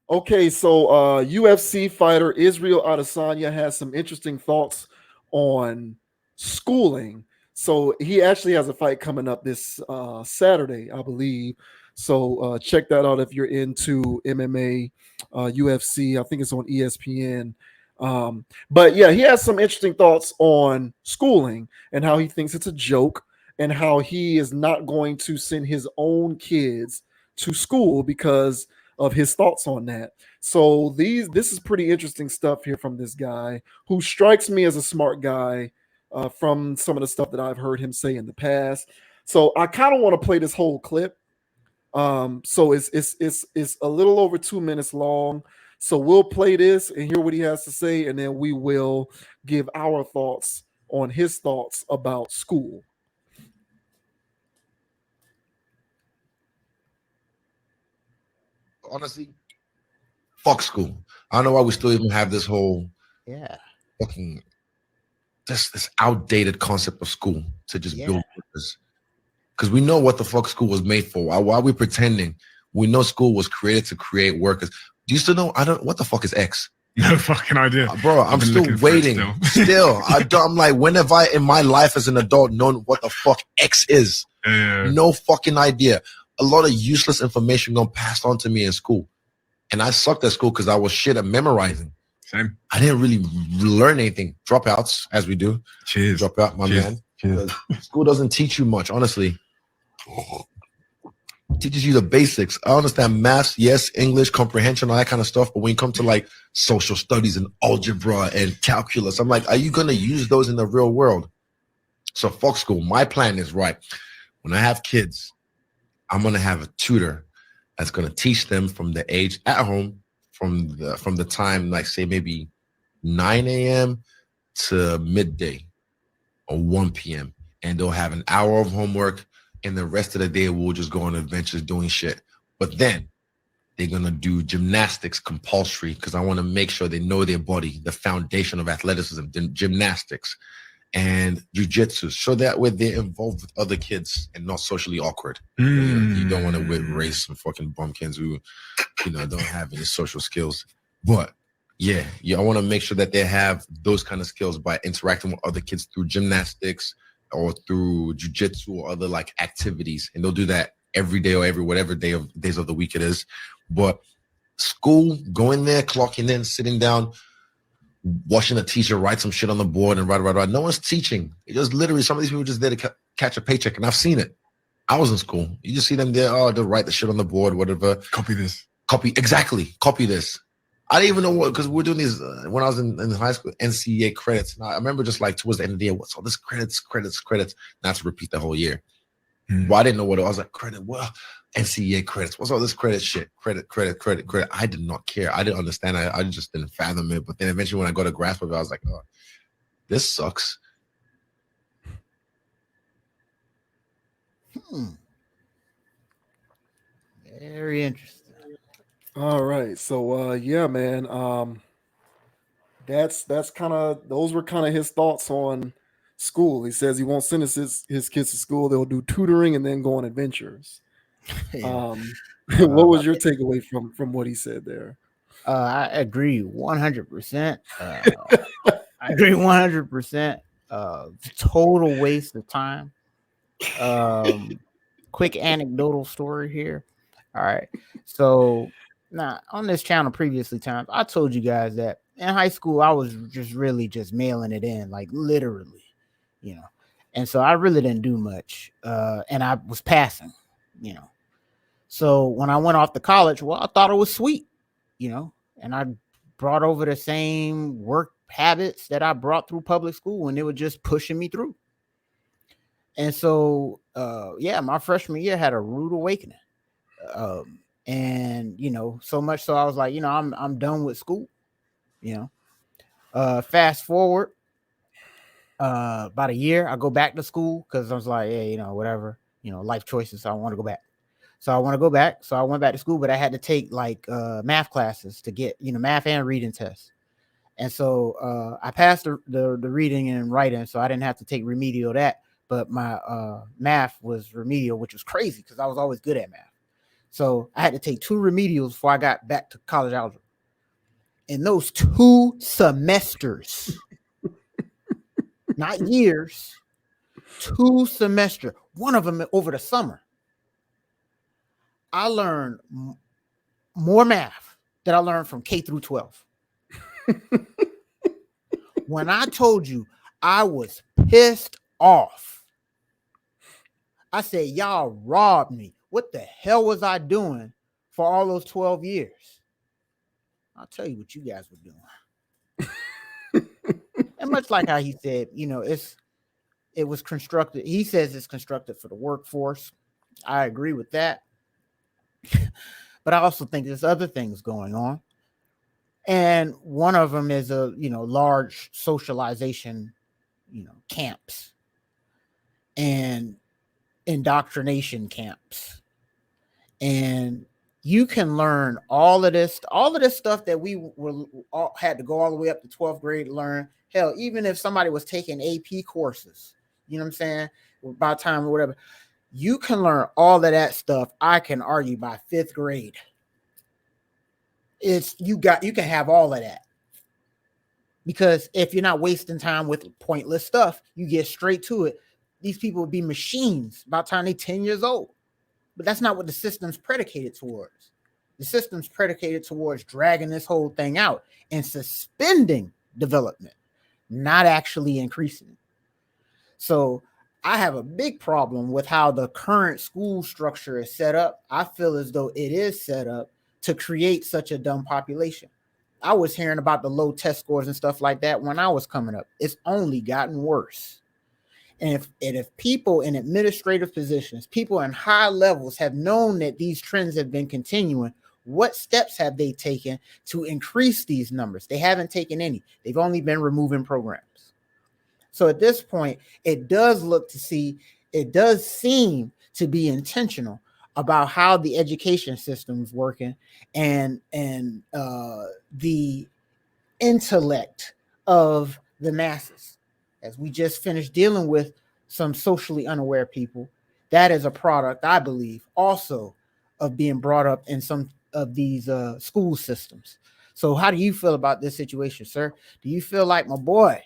Okay, so UFC fighter Israel Adesanya has some interesting thoughts on schooling. So he actually has a fight coming up this Saturday, I believe. So check that out if you're into MMA, UFC. I think it's on ESPN. But yeah, he has some interesting thoughts on schooling and how he thinks it's a joke and how he is not going to send his own kids to school because of his thoughts on that. So this is pretty interesting stuff here from this guy who strikes me as a smart guy from some of the stuff that I've heard him say in the past. So I kind of want to play this whole clip. So it's a little over 2 minutes long. So we'll play this and hear what he has to say, and then we will give our thoughts on his thoughts about school. Honestly, fuck school. I don't know why we still even have this whole Yeah. fucking this outdated concept of school to just build workers. Because we know what the fuck school was made for. Why are we pretending? We know school was created to create workers. Do you still know? I don't. What the fuck is X? No fucking idea, bro. I'm still waiting. Still, I'm like, when have I in my life as an adult known what the fuck X is? No fucking idea. A lot of useless information got passed on to me in school, and I sucked at school because I was shit at memorizing. Same. I didn't really learn anything. Dropouts, as we do. Cheers. Drop out, my man. Cheers. School doesn't teach you much, honestly. It teaches you the basics. I understand math, yes, English, comprehension, all that kind of stuff. But when you come to like social studies and algebra and calculus, I'm like, are you going to use those in the real world? So fuck school. My plan is right. When I have kids, I'm going to have a tutor that's going to teach them from the age at home, from the time, like say maybe 9 a.m. to midday or 1 p.m. And they'll have an hour of homework, and the rest of the day we'll just go on adventures doing shit. But then they're going to do gymnastics compulsory because I want to make sure they know their body, the foundation of athleticism, gymnastics and jujitsu, so that way they're involved with other kids and not socially awkward. You don't want to raise some fucking bumpkins who, don't have any social skills. But yeah, I want to make sure that they have those kind of skills by interacting with other kids through gymnastics or through jujitsu or other like activities, and they'll do that every day or every whatever days of the week it is. But school, going there, clocking in, sitting down, watching a teacher write some shit on the board and write. No one's teaching. It just literally, some of these people just there to catch a paycheck, and I've seen it. I was in school. You just see them there. Oh, they'll write the shit on the board, whatever. Copy this. Copy this. I didn't even know what, because we're doing these when I was in high school, NCAA credits. And I remember just like towards the end of the year, what's all this credits? Not to repeat the whole year. Well, I didn't know what it was. Like, credit, well, NCAA credits. What's all this credit shit? Credit. I did not care. I didn't understand. I just didn't fathom it. But then eventually when I got a grasp of it, I was like, oh, this sucks. Very interesting. All right. So yeah, man. That's kind of, those were kind of his thoughts on school. He says he won't send his kids to school. They'll do tutoring and then go on adventures. What was your takeaway from what he said there? I agree 100%. I agree 100%. Total waste of time. Quick anecdotal story here. All right. So now on this channel previously times, I told you guys that in high school, I was just really just mailing it in, like literally, and so I really didn't do much. And I was passing, So when I went off to college, well, I thought it was sweet, and I brought over the same work habits that I brought through public school, and they were just pushing me through. And so, my freshman year had a rude awakening. And so much so I was like, I'm done with school. Fast forward about a year, I go back to school because I was like, hey, whatever, life choices. So I want to go back. So I want to go back. So I went back to school, but I had to take like math classes to get, math and reading tests. And so I passed the reading and writing, so I didn't have to take remedial that. But my math was remedial, which was crazy because I was always good at math. So I had to take 2 remedials before I got back to college algebra. In those 2 semesters, not years, 2 semesters, one of them over the summer, I learned more math than I learned from K through 12. When I told you I was pissed off, I said, y'all robbed me. What the hell was I doing for all those 12 years? I'll tell you what you guys were doing. And much like how he said, it was constructed. He says it's constructed for the workforce. I agree with that. But I also think there's other things going on. And one of them is a, large socialization, camps and indoctrination camps. And you can learn all of this stuff that we had to go all the way up to 12th grade to learn. Hell, even if somebody was taking AP courses, you know what I'm saying, by time or whatever, you can learn all of that stuff. I can argue by 5th grade. You can have all of that. Because if you're not wasting time with pointless stuff, you get straight to it. These people would be machines by the time they're 10 years old. But that's not what the system's predicated towards. The system's predicated towards dragging this whole thing out and suspending development, not actually increasing it. So I have a big problem with how the current school structure is set up. I feel as though it is set up to create such a dumb population. I was hearing about the low test scores and stuff like that when I was coming up. It's only gotten worse. And if people in administrative positions, people in high levels have known that these trends have been continuing, what steps have they taken to increase these numbers? They haven't taken any. They've only been removing programs. So at this point, it does seem to be intentional about how the education system's working and the intellect of the masses. As we just finished dealing with some socially unaware people, that is a product, I believe, also of being brought up in some of these school systems. So how do you feel about this situation, sir? Do you feel like my boy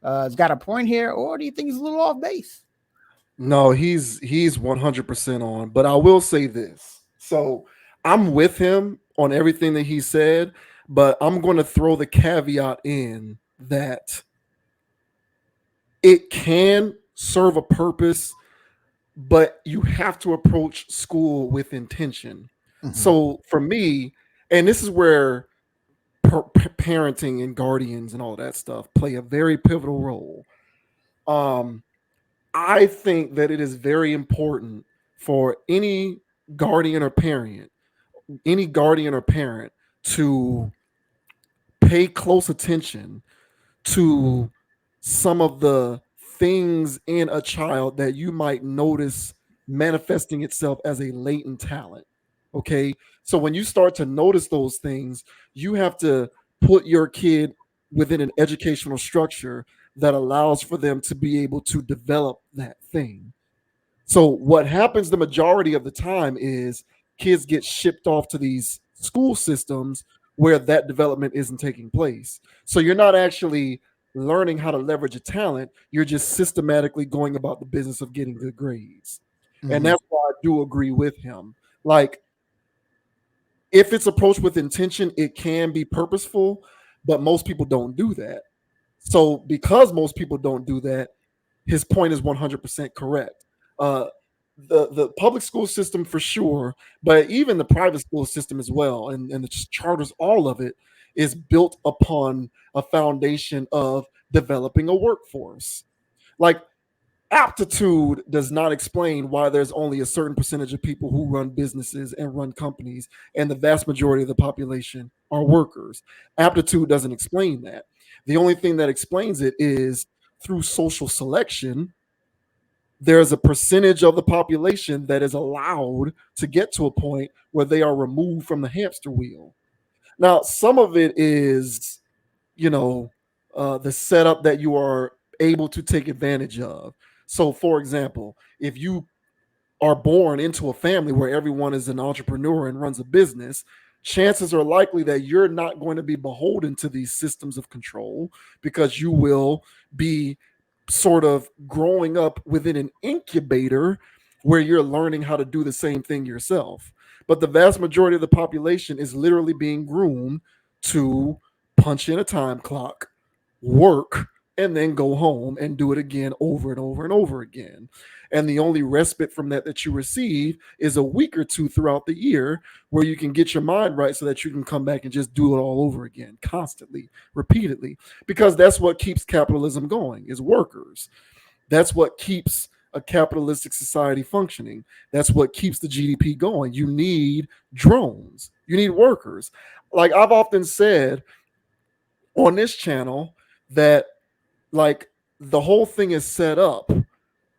has got a point here, or do you think he's a little off base? No, he's 100% on. But I will say this. So I'm with him on everything that he said, but I'm going to throw the caveat in that it can serve a purpose, but you have to approach school with intention. Mhm. So for me, and this is where parenting and guardians and all that stuff play a very pivotal role. Um, I think that it is very important for any guardian or parent to pay close attention to some of the things in a child that you might notice manifesting itself as a latent talent. Okay. So when you start to notice those things, you have to put your kid within an educational structure that allows for them to be able to develop that thing. So what happens the majority of the time is kids get shipped off to these school systems where that development isn't taking place. So you're not actually learning how to leverage a talent. You're just systematically going about the business of getting good grades. And Mhm. that's why I do agree with him. Like, if it's approached with intention, it can be purposeful, but most people don't do that. So because most people don't do that, his point is 100% correct. Uh, the public school system for sure, but even the private school system as well, and the charters, all of it is built upon a foundation of developing a workforce. Like, aptitude does not explain why there's only a certain percentage of people who run businesses and run companies, and the vast majority of the population are workers. Aptitude doesn't explain that. The only thing that explains it is through social selection, there's a percentage of the population that is allowed to get to a point where they are removed from the hamster wheel. Now, some of it is, you know, the setup that you are able to take advantage of. So, for example, if you are born into a family where everyone is an entrepreneur and runs a business, chances are likely that you're not going to be beholden to these systems of control because you will be sort of growing up within an incubator where you're learning how to do the same thing yourself. But the vast majority of the population is literally being groomed to punch in a time clock, work, and then go home and do it again over and over and over again. And the only respite from that you receive is a week or two throughout the year where you can get your mind right so that you can come back and just do it all over again, constantly, repeatedly, because that's what keeps capitalism going is workers. That's what keeps a capitalistic society functioning. That's what keeps the GDP going. You need drones. You need workers. Like I've often said on this channel that like the whole thing is set up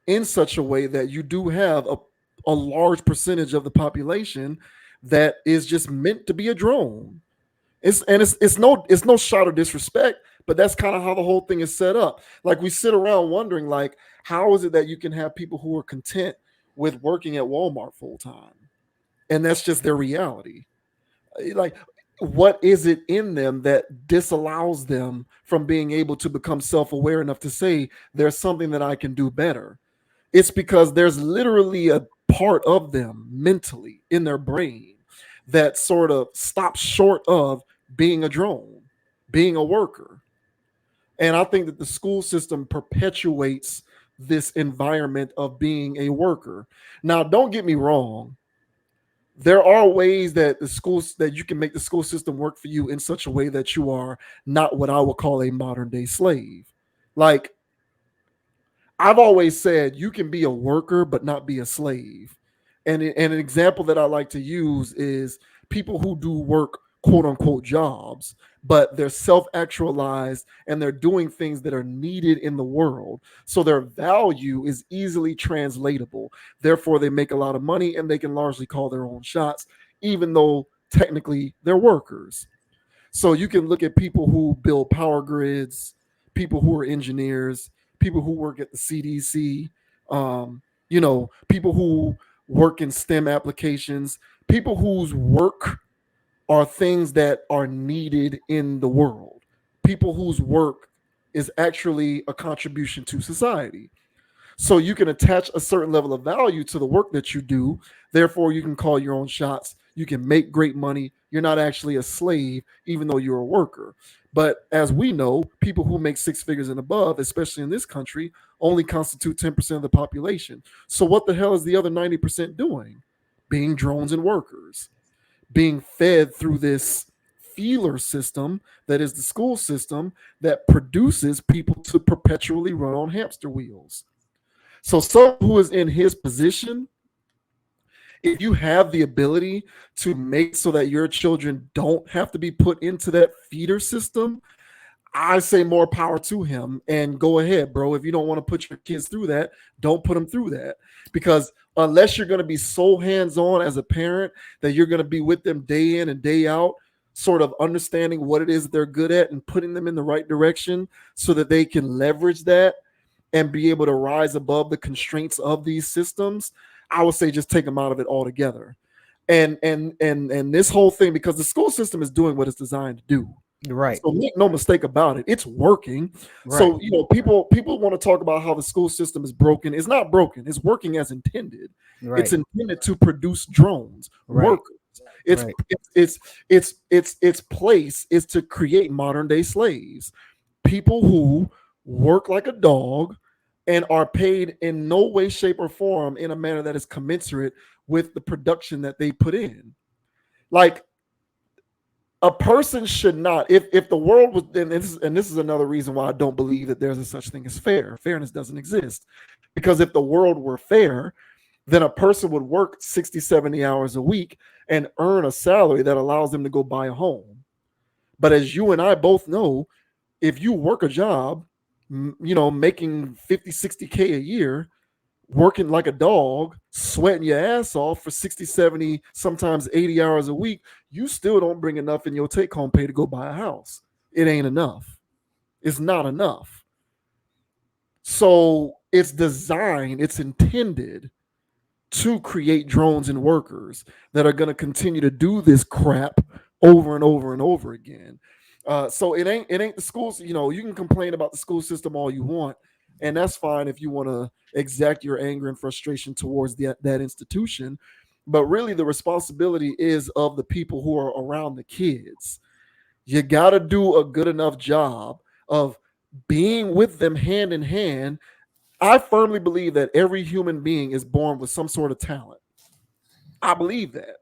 in such a way that you do have a large percentage of the population that is just meant to be a drone. It's no shot of disrespect, but that's kind of how the whole thing is set up. Like we sit around wondering, like, how is it that you can have people who are content with working at Walmart full time, and that's just their reality? Like, what is it in them that disallows them from being able to become self-aware enough to say there's something that I can do better? It's because there's literally a part of them mentally in their brain that sort of stops short of being a drone, being a worker. And I think that the school system perpetuates this environment of being a worker. Now, don't get me wrong. There are ways that the schools that you can make the school system work for you in such a way that you are not what I would call a modern day slave. Like I've always said you can be a worker but not be a slave. And an example that I like to use is people who do work, quote unquote, jobs, but they're self actualized and they're doing things that are needed in the world. So their value is easily translatable. Therefore, they make a lot of money and they can largely call their own shots, even though technically they're workers. So you can look at people who build power grids, people who are engineers, people who work at the CDC, people who work in STEM applications, people whose work are things that are needed in the world, people whose work is actually a contribution to society. So you can attach a certain level of value to the work that you do. Therefore, you can call your own shots. You can make great money. You're not actually a slave, even though you're a worker. But as we know, people who make six figures and above, especially in this country, only constitute 10% of the population. So what the hell is the other 90% doing? Being drones and workers, being fed through this feeler system that is the school system that produces people to perpetually run on hamster wheels. So someone who is in his position, if you have the ability to make so that your children don't have to be put into that feeder system, I say more power to him and go ahead, bro. If you don't want to put your kids through that, don't put them through that. Because unless you're going to be so hands-on as a parent that you're going to be with them day in and day out, sort of understanding what it is that they're good at and putting them in the right direction so that they can leverage that and be able to rise above the constraints of these systems, I would say just take them out of it altogether. And this whole thing, because the school system is doing what it's designed to do. Right. So make no mistake about it, it's working. Right. So people want to talk about how the school system is broken. It's not broken. It's working as intended. Right. It's intended to produce drones, Right. workers. It's Right. its place is to create modern day slaves, people who work like a dog and are paid in no way, shape, or form in a manner that is commensurate with the production that they put in. Like a person should not, if the world was, and this is another reason why I don't believe that there's a such thing as fair. Fairness doesn't exist. Because if the world were fair, then a person would work 60, 70 hours a week and earn a salary that allows them to go buy a home. But as you and I both know, if you work a job, making 50, 60K a year, working like a dog, sweating your ass off for 60, 70, sometimes 80 hours a week, you still don't bring enough in your take home pay to go buy a house. It ain't enough. It's not enough. So it's designed, it's intended to create drones and workers that are going to continue to do this crap over and over and over again. So it ain't the schools. You know, you can complain about the school system all you want, and that's fine if you want to exact your anger and frustration towards that institution. But really, the responsibility is of the people who are around the kids. You got to do a good enough job of being with them hand in hand. I firmly believe that every human being is born with some sort of talent. I believe that.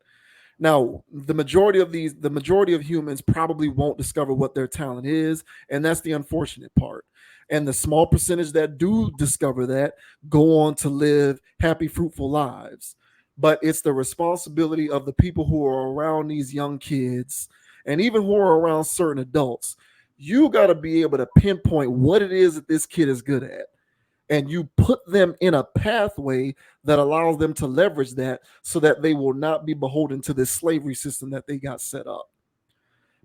Now, the majority of humans probably won't discover what their talent is, and that's the unfortunate part. And the small percentage that do discover that go on to live happy, fruitful lives. But it's the responsibility of the people who are around these young kids and even who are around certain adults. You got to be able to pinpoint what it is that this kid is good at, and you put them in a pathway that allows them to leverage that so that they will not be beholden to this slavery system that they got set up.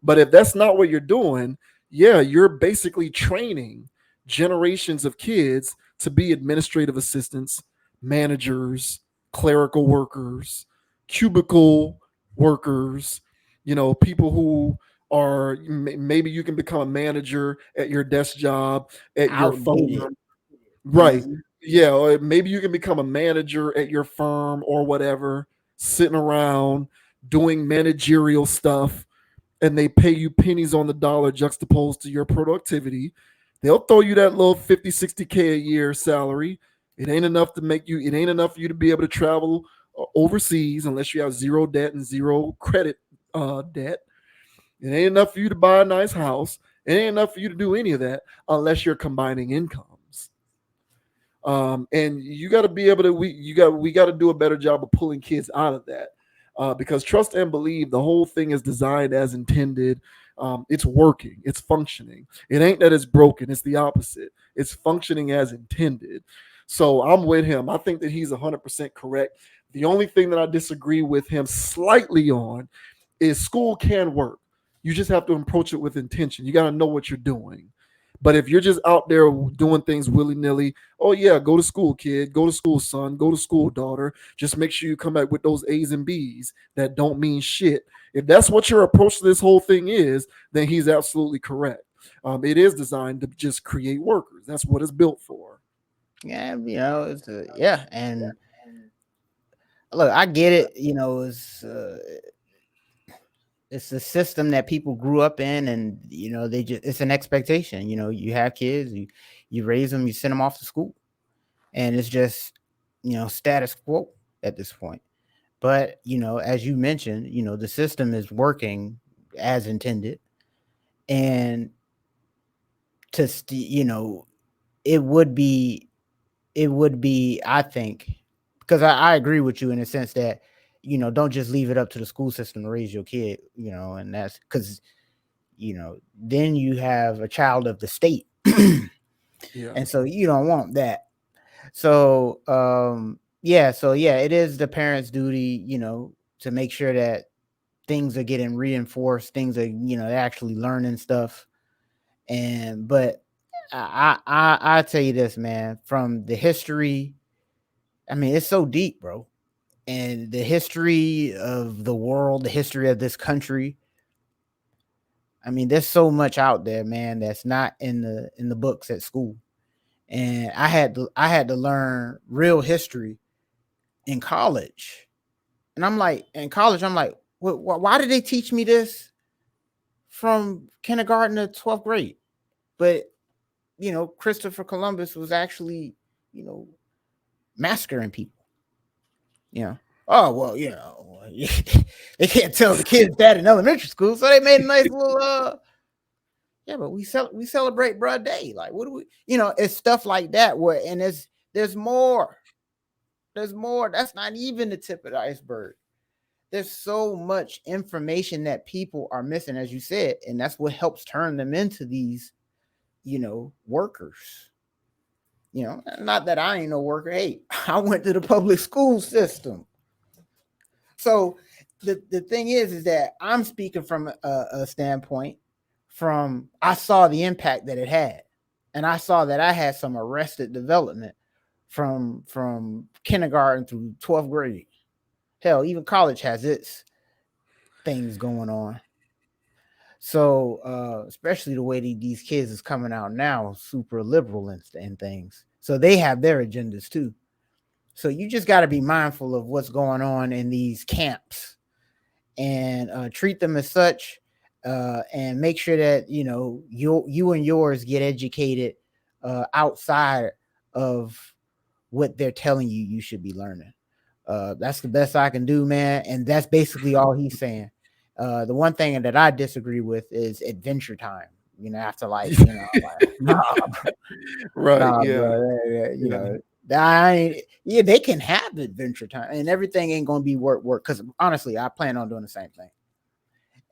But if that's not what you're doing, yeah, you're basically training generations of kids to be administrative assistants, managers, clerical workers, cubicle workers, people who are maybe you can become a manager at your desk job, at your Outdated. firm. Right. Mhm. Yeah, or maybe you can become a manager at your firm or whatever, sitting around doing managerial stuff, and they pay you pennies on the dollar juxtaposed to your productivity. They'll throw you that little 50, 60K a year salary. It ain't enough for you to be able to travel overseas unless you have zero debt and zero credit debt. It ain't enough for you to buy a nice house. It ain't enough for you to do any of that unless you're combining incomes. And you got to be able to we got to do a better job of pulling kids out of that, because trust and believe the whole thing is designed as intended. It's working, it's functioning. It ain't that it's broken, it's the opposite. It's functioning as intended. So I'm with him. I think that he's 100% correct. The only thing that I disagree with him slightly on is school can work. You just have to approach it with intention. You got to know what you're doing. But if you're just out there doing things willy nilly, oh yeah, go to school, kid. Go to school, son. Go to school, daughter. Just make sure you come back with those A's and B's that don't mean shit. If that's what your approach to this whole thing is, then he's absolutely correct. It is designed to just create workers. That's what it's built for. Yeah, yeah, and look, I get it. It's a system that people grew up in, and they just it's an expectation. You have kids, you raise them, you send them off to school, and it's just status quo at this point. But as you mentioned, the system is working as intended, and it would be I think, because I agree with you in the sense that don't just leave it up to the school system to raise your kid, and that's because then you have a child of the state. Yeah. And so you don't want that. So yeah, it is the parents' duty, to make sure that things are getting reinforced, things are, they're actually learning stuff. But I tell you this, man, from the history, I mean, it's so deep, bro. And the history of the world, the history of this country, I mean, there's so much out there, man, that's not in the books at school. And I had to learn real history in college. And I'm like, in college, I'm like, why did they teach me this from kindergarten to 12th grade? But Christopher Columbus was actually, you know, massacring people. Oh well, they can't tell the kids that in elementary school, so they made a nice little yeah, but we celebrate Broad Day. Like, what do we? It's stuff like that where, and there's more. There's more. That's not even the tip of the iceberg. There's so much information that people are missing, as you said, and that's what helps turn them into these, workers. Not that I ain't no worker. Hey, I went to the public school system. So the thing is that I'm speaking from a standpoint from I saw the impact that it had, and I saw that I had some arrested development from kindergarten through 12th grade. Hell, even college has its things going on. So, especially the way these kids is coming out now, super liberal and things. So they have their agendas too. So you just got to be mindful of what's going on in these camps and treat them as such, and make sure that you and yours get educated outside of what they're telling you should be learning. That's the best I can do, man. And that's basically all he's saying. The one thing that I disagree with is adventure time. After nah, Right. nah, Yeah. bro. Yeah. Yeah, they can have adventure time, and everything ain't gonna be work. Because honestly, I plan on doing the same thing.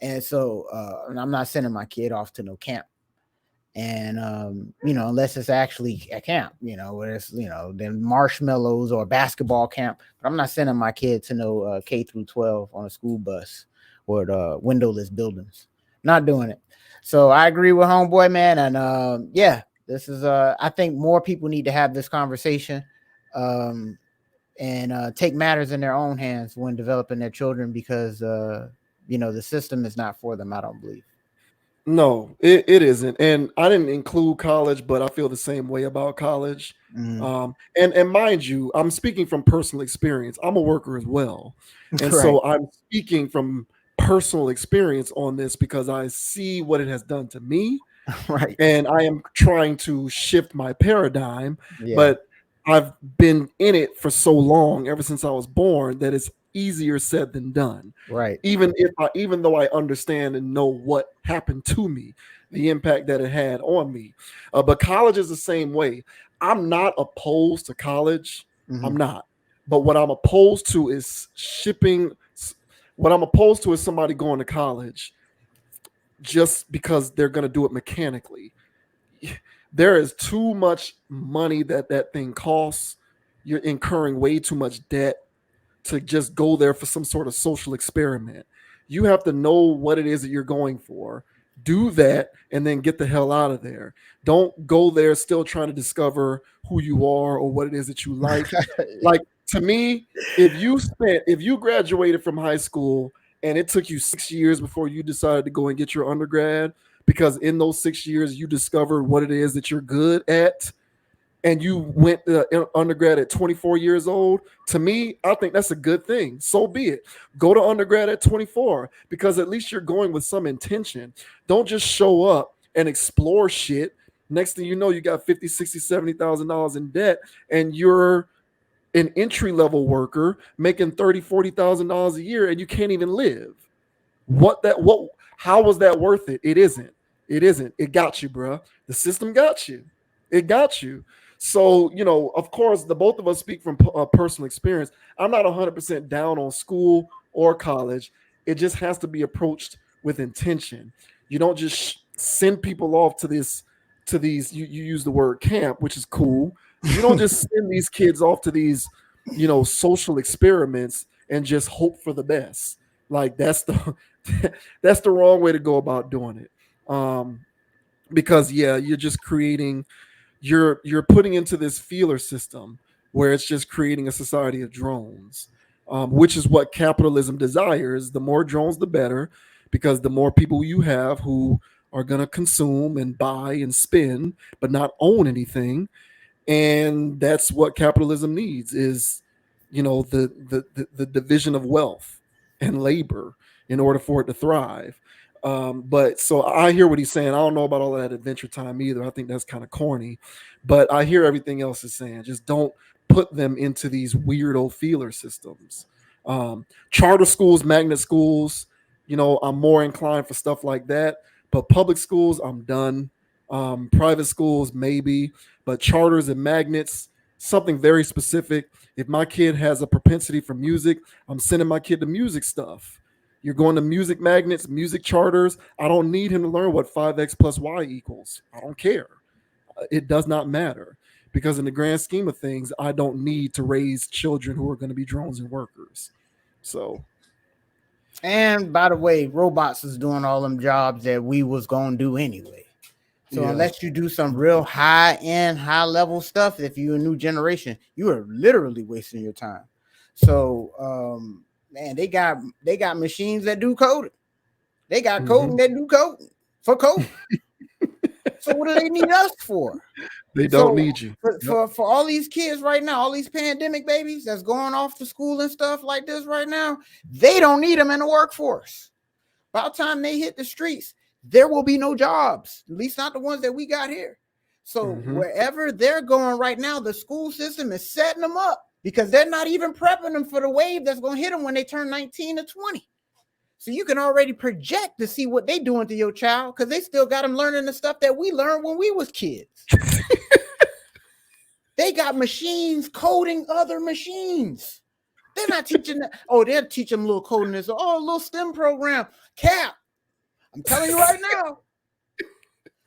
And so, and I'm not sending my kid off to no camp. And unless it's actually a camp, where it's then marshmallows or basketball camp. But I'm not sending my kid to no K through 12 on a school bus or the windowless buildings. Not doing it. So I agree with homeboy, man. And yeah, this is I think more people need to have this conversation, and take matters in their own hands when developing their children, because the system is not for them, I don't believe. No, it isn't. And I didn't include college, but I feel the same way about college. Mm. And mind you, I'm speaking from personal experience. I'm a worker as well. And Right. so I'm speaking from personal experience on this because I see what it has done to me, Right. and I am trying to shift my paradigm, Yeah. but I've been in it for so long, ever since I was born, that it's easier said than done. Right. Even though I understand and know what happened to me, the impact that it had on me. But college is the same way. I'm not opposed to college. Hmm. I'm not. But what I'm opposed to is shipping. What I'm opposed to is somebody going to college just because they're going to do it mechanically. There is too much money that thing costs. You're incurring way too much debt to just go there for some sort of social experiment. You have to know what it is that you're going for. Do that and then get the hell out of there. Don't go there still trying to discover who you are or what it is that you like. Like, to me, if you graduated from high school and it took you 6 years before you decided to go and get your undergrad, because in those 6 years you discovered what it is that you're good at, and you went undergrad at 24 years old, to me, I think that's a good thing. So be it. Go to undergrad at 24, because at least you're going with some intention. Don't just show up and explore shit. Next thing you know, you got 50, 60, $70,000 in debt, and you're an entry level worker making 30, $40,000 a year, and you can't even live. What how was that worth it? It isn't. It isn't. It got you, bro. The system got you. It got you. So, of course, the both of us speak from personal experience. I'm not 100% down on school or college. It just has to be approached with intention. You don't just send people off to these, you use the word camp, which is cool. You don't just send these kids off to these, social experiments and just hope for the best. Like, that's the that's the wrong way to go about doing it. Because yeah, you're just creating, you're putting into this feeler system where it's just creating a society of drones, which is what capitalism desires. The more drones, the better, because the more people you have who are going to consume and buy and spend but not own anything. And that's what capitalism needs, is the division of wealth and labor in order for it to thrive. But so I hear what he's saying. I don't know about all that adventure time either. I think that's kind of corny, but I hear everything else is saying. Just don't put them into these weirdo feeler systems. Charter schools, magnet schools, I'm more inclined for stuff like that. But public schools, I'm done. Private schools, maybe, but charters and magnets, something very specific. If my kid has a propensity for music, I'm sending my kid to music stuff. You're going to music magnets, music charters. I don't need him to learn what 5x plus y equals. I don't care. It does not matter, because in the grand scheme of things, I don't need to raise children who are going to be drones and workers. So, And by the way, robots is doing all them jobs that we was gonna do anyway. So Yeah. unless you do some real high end, high level stuff, if you're a new generation, you are literally wasting your time. So man, they got machines that do coding. They got coding that do coding for coding. So what do they need us for? They don't So need you. Yep. for all these kids right now, all these pandemic babies that's going off to school and stuff like this right now, they don't need them in the workforce. By the time they hit the streets, there will be no jobs, at least not the ones that we got here. So wherever they're going right now, the school system is setting them up because they're not even prepping them for the wave that's going to hit them when they turn 19 to 20. So you can already project to see what they doing to your child because they still got them learning the stuff that we learned when we was kids. They got machines coding other machines. They're not teaching that. Oh, they'll teach them a little coding. This, a little STEM program. Cap. I'm telling you right now.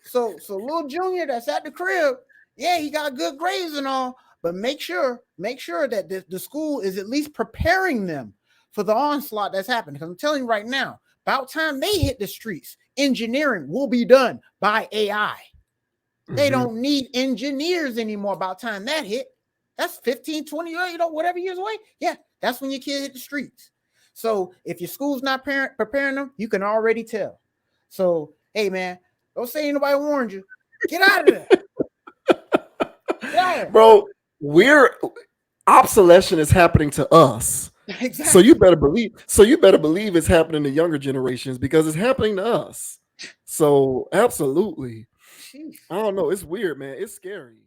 So little junior that's at the crib, yeah, he got good grades and all, but make sure that the school is at least preparing them for the onslaught that's happening. Because I'm telling you right now, about time they hit the streets, engineering will be done by AI. They don't need engineers anymore. About time that hit, that's 15, 20 years, whatever years away. Yeah, that's when your kid hit the streets. So if your school's not preparing them, you can already tell. So, hey, man, don't say anybody warned you. Get out of there. Get out of there. Bro, obsolescence is happening to us. Exactly. So you better believe it's happening to younger generations because it's happening to us. So absolutely. Jeez. I don't know. It's weird, man. It's scary.